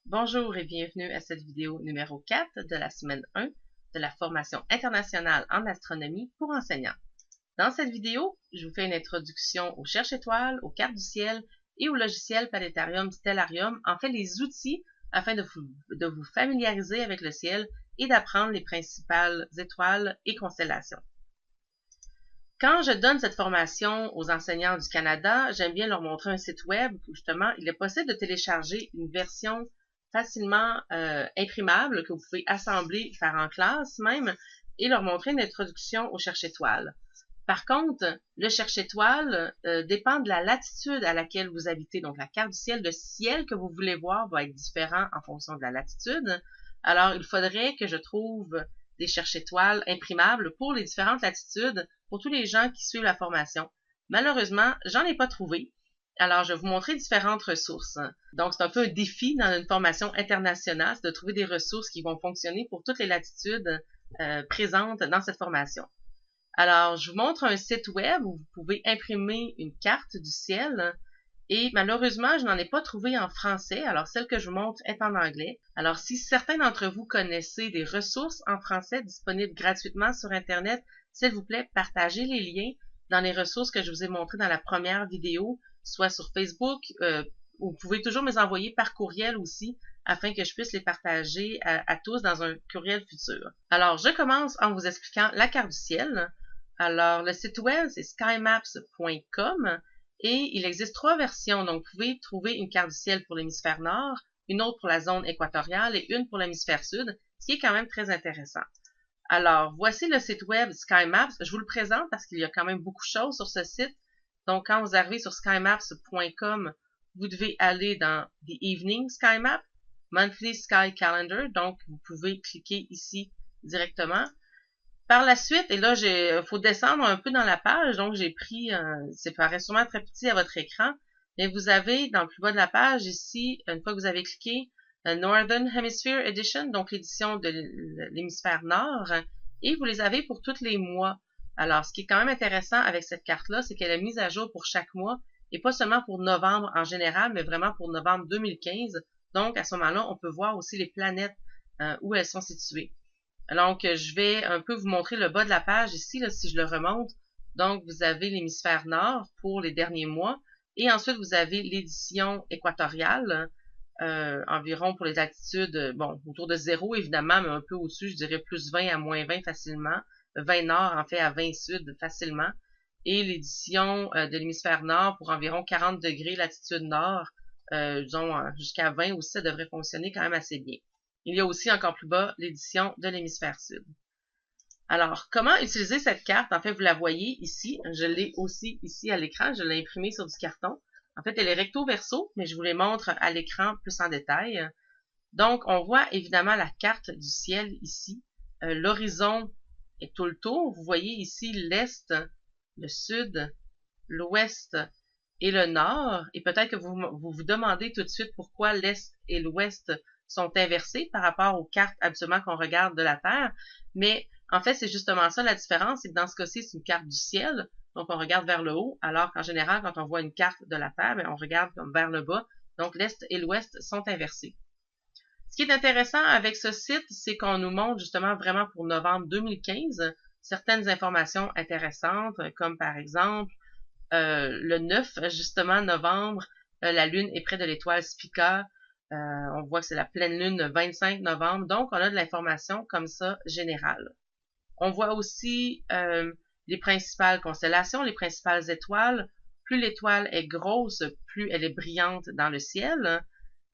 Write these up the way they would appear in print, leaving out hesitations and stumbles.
Bonjour et bienvenue à cette vidéo numéro 4 de la semaine 1 de la formation internationale en astronomie pour enseignants. Dans cette vidéo, je vous fais une introduction aux cherches-étoiles, aux cartes du ciel et au logiciel Planétarium Stellarium, en fait les outils afin de vous familiariser avec le ciel et d'apprendre les principales étoiles et constellations. Quand je donne cette formation aux enseignants du Canada, j'aime bien leur montrer un site web où justement il est possible de télécharger une version facilement imprimable que vous pouvez assembler, faire en classe même, et leur montrer une introduction au cherche-étoiles. Par contre, le cherche-étoiles dépend de la latitude à laquelle vous habitez. Donc, la carte du ciel, le ciel que vous voulez voir va être différent en fonction de la latitude. Alors, il faudrait que je trouve des cherche-étoiles imprimables pour les différentes latitudes pour tous les gens qui suivent la formation. Malheureusement, j'en ai pas trouvé. Alors, je vais vous montrer différentes ressources. Donc, c'est un peu un défi dans une formation internationale, c'est de trouver des ressources qui vont fonctionner pour toutes les latitudes présentes dans cette formation. Alors, je vous montre un site web où vous pouvez imprimer une carte du ciel et malheureusement, je n'en ai pas trouvé en français. Alors, celle que je vous montre est en anglais. Alors, si certains d'entre vous connaissez des ressources en français disponibles gratuitement sur Internet, s'il vous plaît, partagez les liens dans les ressources que je vous ai montrées dans la première vidéo, soit sur Facebook, vous pouvez toujours me les envoyer par courriel aussi, afin que je puisse les partager à tous dans un courriel futur. Alors, je commence en vous expliquant la carte du ciel. Alors, le site web, c'est skymaps.com et il existe 3 versions. Donc, vous pouvez trouver une carte du ciel pour l'hémisphère nord, une autre pour la zone équatoriale et une pour l'hémisphère sud, ce qui est quand même très intéressant. Alors, voici le site web SkyMaps. Je vous le présente parce qu'il y a quand même beaucoup de choses sur ce site. Donc, quand vous arrivez sur skymaps.com, vous devez aller dans The Evening Sky Map, Monthly Sky Calendar. Donc, vous pouvez cliquer ici directement. Par la suite, et là, il faut descendre un peu dans la page, donc j'ai pris, ça paraît sûrement très petit à votre écran, mais vous avez dans le plus bas de la page ici, une fois que vous avez cliqué, Northern Hemisphere Edition, donc l'édition de l'hémisphère nord, et vous les avez pour tous les mois. Alors, ce qui est quand même intéressant avec cette carte-là, c'est qu'elle est mise à jour pour chaque mois, et pas seulement pour novembre en général, mais vraiment pour novembre 2015. Donc, à ce moment-là, on peut voir aussi les planètes où elles sont situées. Donc, je vais un peu vous montrer le bas de la page ici, là, si je le remonte. Donc, vous avez l'hémisphère nord pour les derniers mois. Et ensuite, vous avez l'édition équatoriale, environ pour les altitudes, bon, autour de 0 évidemment, mais un peu au-dessus, je dirais plus 20 à moins 20 facilement. 20 nord, en fait, à 20 sud facilement. Et l'édition de l'hémisphère nord pour environ 40 degrés latitude nord, disons jusqu'à 20 aussi, ça devrait fonctionner quand même assez bien. Il y a aussi encore plus bas l'édition de l'hémisphère sud. Alors, comment utiliser cette carte? En fait, vous la voyez ici. Je l'ai aussi ici à l'écran. Je l'ai imprimée sur du carton. En fait, elle est recto verso, mais je vous les montre à l'écran plus en détail. Donc, on voit évidemment la carte du ciel ici. L'horizon est tout le tour. Vous voyez ici l'est, le sud, l'ouest et le nord. Et peut-être que vous demandez tout de suite pourquoi l'est et l'ouest sont inversés par rapport aux cartes habituellement qu'on regarde de la Terre. Mais en fait, c'est justement ça la différence, c'est que dans ce cas-ci, c'est une carte du ciel, donc on regarde vers le haut, alors qu'en général, quand on voit une carte de la Terre, on regarde comme vers le bas, donc l'Est et l'Ouest sont inversés. Ce qui est intéressant avec ce site, c'est qu'on nous montre justement vraiment pour novembre 2015 certaines informations intéressantes, comme par exemple le 9, justement, novembre, la Lune est près de l'étoile Spica. On voit que c'est la pleine lune le 25 novembre. Donc, on a de l'information comme ça générale. On voit aussi les principales constellations, les principales étoiles. Plus l'étoile est grosse, plus elle est brillante dans le ciel.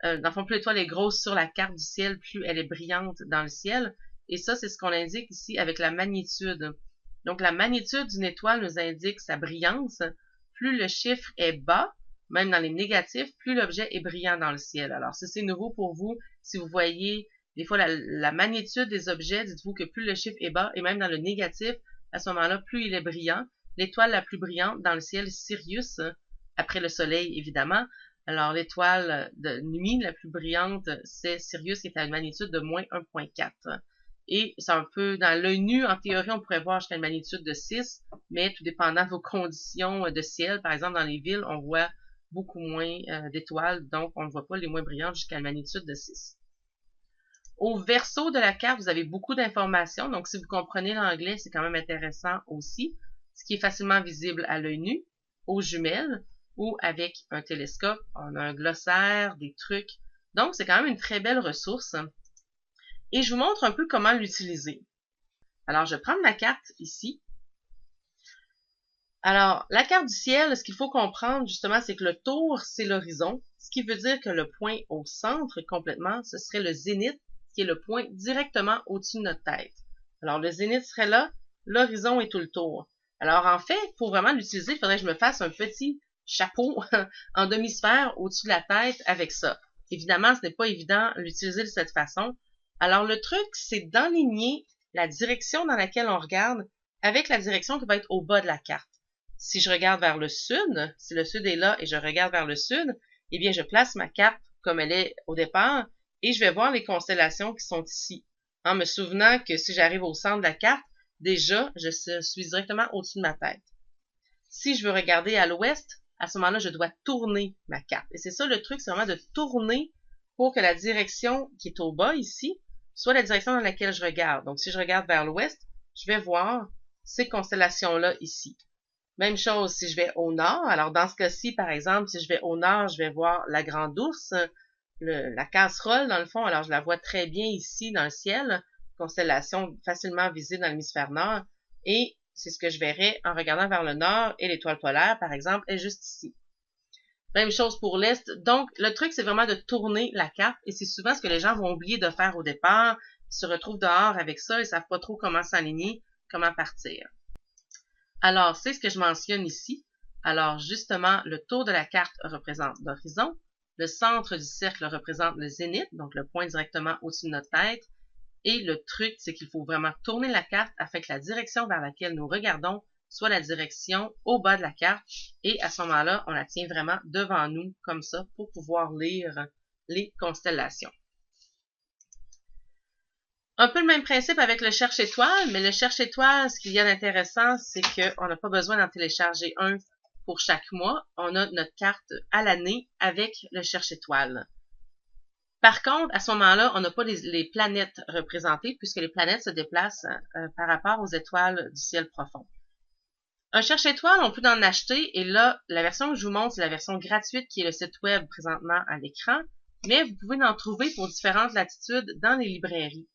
Dans le fond, plus l'étoile est grosse sur la carte du ciel, plus elle est brillante dans le ciel. Et ça, c'est ce qu'on indique ici avec la magnitude. Donc, la magnitude d'une étoile nous indique sa brillance. Plus le chiffre est bas, même dans les négatifs, plus l'objet est brillant dans le ciel. Alors, si c'est nouveau pour vous, si vous voyez des fois la magnitude des objets, dites-vous que plus le chiffre est bas, et même dans le négatif, à ce moment-là, plus il est brillant. L'étoile la plus brillante dans le ciel, Sirius, après le soleil, évidemment. Alors, l'étoile de nuit la plus brillante, c'est Sirius, qui est à une magnitude de moins 1,4. Et c'est un peu, dans l'œil nu, en théorie, on pourrait voir jusqu'à une magnitude de 6, mais tout dépendant de vos conditions de ciel, par exemple, dans les villes, on voit beaucoup moins d'étoiles, donc on ne voit pas les moins brillantes jusqu'à la magnitude de 6. Au verso de la carte, vous avez beaucoup d'informations, donc si vous comprenez l'anglais, c'est quand même intéressant aussi, ce qui est facilement visible à l'œil nu, aux jumelles, ou avec un télescope, on a un glossaire, des trucs, donc c'est quand même une très belle ressource. Et je vous montre un peu comment l'utiliser. Alors, je vais prendre ma carte ici. Alors, la carte du ciel, ce qu'il faut comprendre, justement, c'est que le tour, c'est l'horizon, ce qui veut dire que le point au centre, complètement, ce serait le zénith, qui est le point directement au-dessus de notre tête. Alors, le zénith serait là, l'horizon est tout le tour. Alors, en fait, pour vraiment l'utiliser, il faudrait que je me fasse un petit chapeau en demi-sphère au-dessus de la tête avec ça. Évidemment, ce n'est pas évident l'utiliser de cette façon. Alors, le truc, c'est d'enligner la direction dans laquelle on regarde avec la direction qui va être au bas de la carte. Si je regarde vers le sud, si le sud est là et je regarde vers le sud, eh bien, je place ma carte comme elle est au départ et je vais voir les constellations qui sont ici. En me souvenant que si j'arrive au centre de la carte, déjà, je suis directement au-dessus de ma tête. Si je veux regarder à l'ouest, à ce moment-là, je dois tourner ma carte. Et c'est ça le truc, c'est vraiment de tourner pour que la direction qui est au bas ici soit la direction dans laquelle je regarde. Donc, si je regarde vers l'ouest, je vais voir ces constellations-là ici. Même chose si je vais au nord. Alors, dans ce cas-ci, par exemple, si je vais au nord, je vais voir la grande ours, la casserole, dans le fond. Alors, je la vois très bien ici dans le ciel. Constellation facilement visible dans l'hémisphère nord. Et c'est ce que je verrai en regardant vers le nord et l'étoile polaire, par exemple, est juste ici. Même chose pour l'est. Donc, le truc, c'est vraiment de tourner la carte. Et c'est souvent ce que les gens vont oublier de faire au départ. Ils se retrouvent dehors avec ça et ne savent pas trop comment s'aligner, comment partir. Alors, c'est ce que je mentionne ici. Alors, justement, le tour de la carte représente l'horizon. Le centre du cercle représente le zénith, donc le point directement au-dessus de notre tête. Et le truc, c'est qu'il faut vraiment tourner la carte afin que la direction vers laquelle nous regardons soit la direction au bas de la carte. Et à ce moment-là, on la tient vraiment devant nous, comme ça, pour pouvoir lire les constellations. Un peu le même principe avec le cherche-étoile, mais le cherche-étoile, ce qu'il y a d'intéressant, c'est qu'on n'a pas besoin d'en télécharger un pour chaque mois. On a notre carte à l'année avec le cherche-étoile. Par contre, à ce moment-là, on n'a pas les planètes représentées puisque les planètes se déplacent par rapport aux étoiles du ciel profond. Un cherche-étoile, on peut en acheter et là, la version que je vous montre, c'est la version gratuite qui est le site web présentement à l'écran, mais vous pouvez en trouver pour différentes latitudes dans les librairies.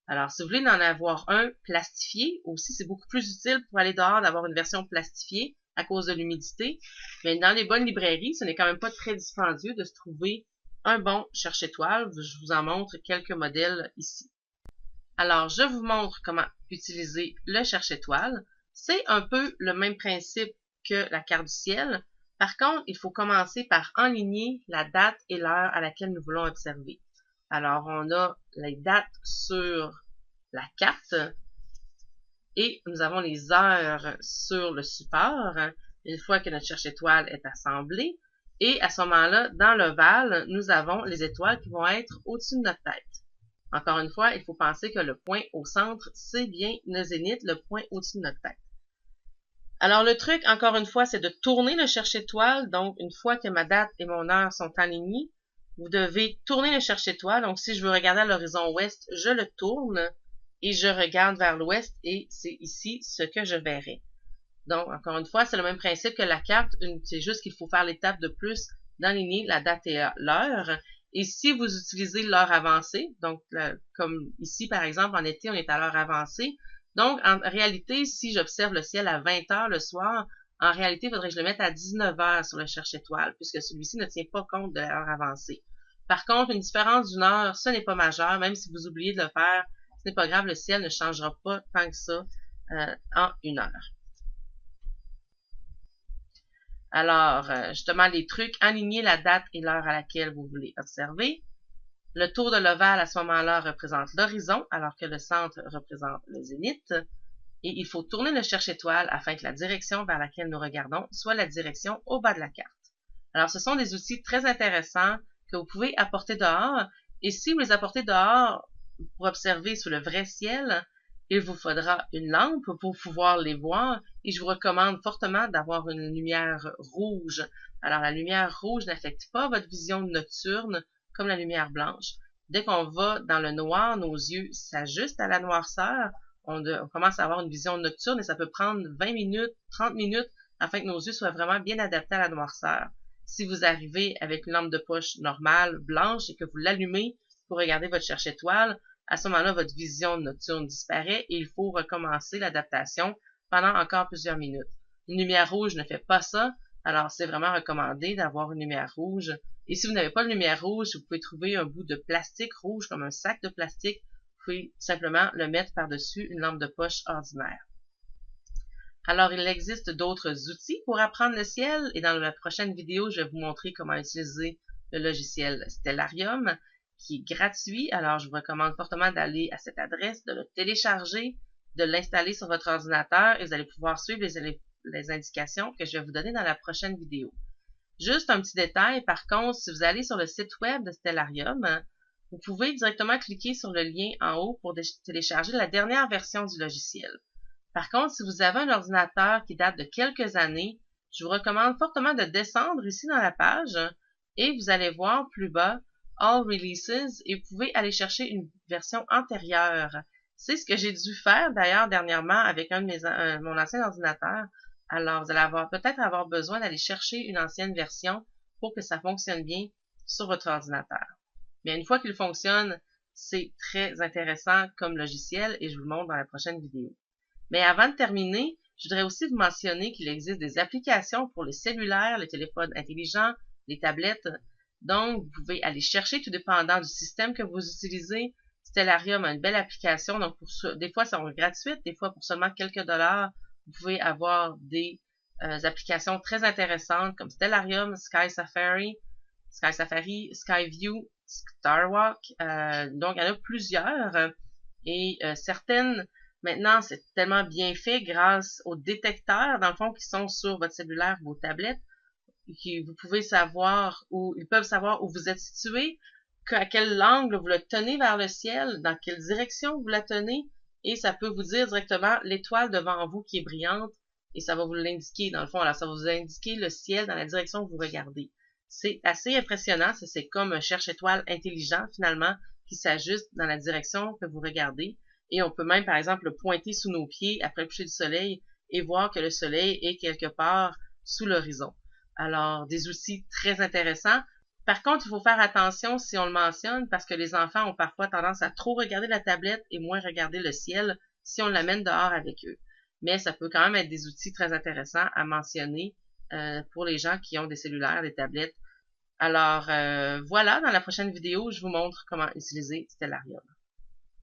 Alors, si vous voulez en avoir un plastifié, aussi, c'est beaucoup plus utile pour aller dehors d'avoir une version plastifiée à cause de l'humidité. Mais dans les bonnes librairies, ce n'est quand même pas très dispendieux de se trouver un bon cherche-étoile. Je vous en montre quelques modèles ici. Alors, je vous montre comment utiliser le cherche-étoile. C'est un peu le même principe que la carte du ciel. Par contre, il faut commencer par enligner la date et l'heure à laquelle nous voulons observer. Alors, on a les dates sur la carte et nous avons les heures sur le support une fois que notre cherche-étoile est assemblée. Et à ce moment-là, dans l'ovale, nous avons les étoiles qui vont être au-dessus de notre tête. Encore une fois, il faut penser que le point au centre, c'est bien le zénith, le point au-dessus de notre tête. Alors, le truc, encore une fois, c'est de tourner le cherche-étoile. Donc, une fois que ma date et mon heure sont alignées, vous devez tourner le cherche-étoile. Donc, si je veux regarder à l'horizon ouest, je le tourne et je regarde vers l'ouest et c'est ici ce que je verrai. Donc, encore une fois, c'est le même principe que la carte. C'est juste qu'il faut faire l'étape de plus d'enligner la date et l'heure. Et si vous utilisez l'heure avancée, donc comme ici, par exemple, en été, on est à l'heure avancée. Donc, en réalité, si j'observe le ciel à 20 heures le soir, en réalité, il faudrait que je le mette à 19 heures sur le cherche-étoile, puisque celui-ci ne tient pas compte de l'heure avancée. Par contre, une différence d'une heure, ce n'est pas majeur, même si vous oubliez de le faire, ce n'est pas grave, le ciel ne changera pas tant que ça en une heure. Alors, justement, les trucs, aligner la date et l'heure à laquelle vous voulez observer. Le tour de l'ovale, à ce moment-là, représente l'horizon, alors que le centre représente le zénith. Et il faut tourner le cherche-étoile afin que la direction vers laquelle nous regardons soit la direction au bas de la carte. Alors, ce sont des outils très intéressants que vous pouvez apporter dehors. Et si vous les apportez dehors pour observer sous le vrai ciel, il vous faudra une lampe pour pouvoir les voir. Et je vous recommande fortement d'avoir une lumière rouge Alors, la lumière rouge n'affecte pas votre vision nocturne comme la lumière blanche. Dès qu'on va dans le noir, nos yeux s'ajustent à la noirceur. On commence à avoir une vision nocturne et ça peut prendre 20 minutes, 30 minutes afin que nos yeux soient vraiment bien adaptés à la noirceur. Si vous arrivez avec une lampe de poche normale, blanche, et que vous l'allumez pour regarder votre cherche-étoile, à ce moment-là, votre vision nocturne disparaît et il faut recommencer l'adaptation pendant encore plusieurs minutes. Une lumière rouge ne fait pas ça, alors c'est vraiment recommandé d'avoir une lumière rouge. Et si vous n'avez pas de lumière rouge, vous pouvez trouver un bout de plastique rouge comme un sac de plastique. Vous pouvez simplement le mettre par-dessus une lampe de poche ordinaire. Alors, il existe d'autres outils pour apprendre le ciel et dans la prochaine vidéo, je vais vous montrer comment utiliser le logiciel Stellarium qui est gratuit. Alors, je vous recommande fortement d'aller à cette adresse, de le télécharger, de l'installer sur votre ordinateur et vous allez pouvoir suivre les indications que je vais vous donner dans la prochaine vidéo. Juste un petit détail, par contre, si vous allez sur le site web de Stellarium, vous pouvez directement cliquer sur le lien en haut pour télécharger la dernière version du logiciel. Par contre, si vous avez un ordinateur qui date de quelques années, je vous recommande fortement de descendre ici dans la page et vous allez voir plus bas All Releases et vous pouvez aller chercher une version antérieure. C'est ce que j'ai dû faire d'ailleurs dernièrement avec mon ancien ordinateur. Alors, vous allez peut-être avoir besoin d'aller chercher une ancienne version pour que ça fonctionne bien sur votre ordinateur. Mais une fois qu'il fonctionne, c'est très intéressant comme logiciel et je vous le montre dans la prochaine vidéo. Mais avant de terminer, je voudrais aussi vous mentionner qu'il existe des applications pour les cellulaires, les téléphones intelligents, les tablettes. Donc, vous pouvez aller chercher tout dépendant du système que vous utilisez. Stellarium a une belle application, donc des fois, elles sont gratuites, des fois pour seulement quelques dollars. Vous pouvez avoir des applications très intéressantes comme Stellarium, Sky Safari, Skyview, Starwalk. Donc, il y en a plusieurs et certaines, maintenant, c'est tellement bien fait grâce aux détecteurs, dans le fond, qui sont sur votre cellulaire, vos tablettes, vous pouvez savoir ils peuvent savoir où vous êtes situé, à quel angle vous le tenez vers le ciel, dans quelle direction vous la tenez, et ça peut vous dire directement l'étoile devant vous qui est brillante, et ça va vous l'indiquer, dans le fond. Alors, ça va vous indiquer le ciel dans la direction que vous regardez. C'est assez impressionnant, c'est comme un cherche-étoile intelligent, finalement, qui s'ajuste dans la direction que vous regardez. Et on peut même, par exemple, le pointer sous nos pieds après le coucher du soleil et voir que le soleil est quelque part sous l'horizon. Alors, des outils très intéressants. Par contre, il faut faire attention si on le mentionne parce que les enfants ont parfois tendance à trop regarder la tablette et moins regarder le ciel si on l'amène dehors avec eux. Mais ça peut quand même être des outils très intéressants à mentionner pour les gens qui ont des cellulaires, des tablettes. Alors, voilà, dans la prochaine vidéo, je vous montre comment utiliser Stellarium.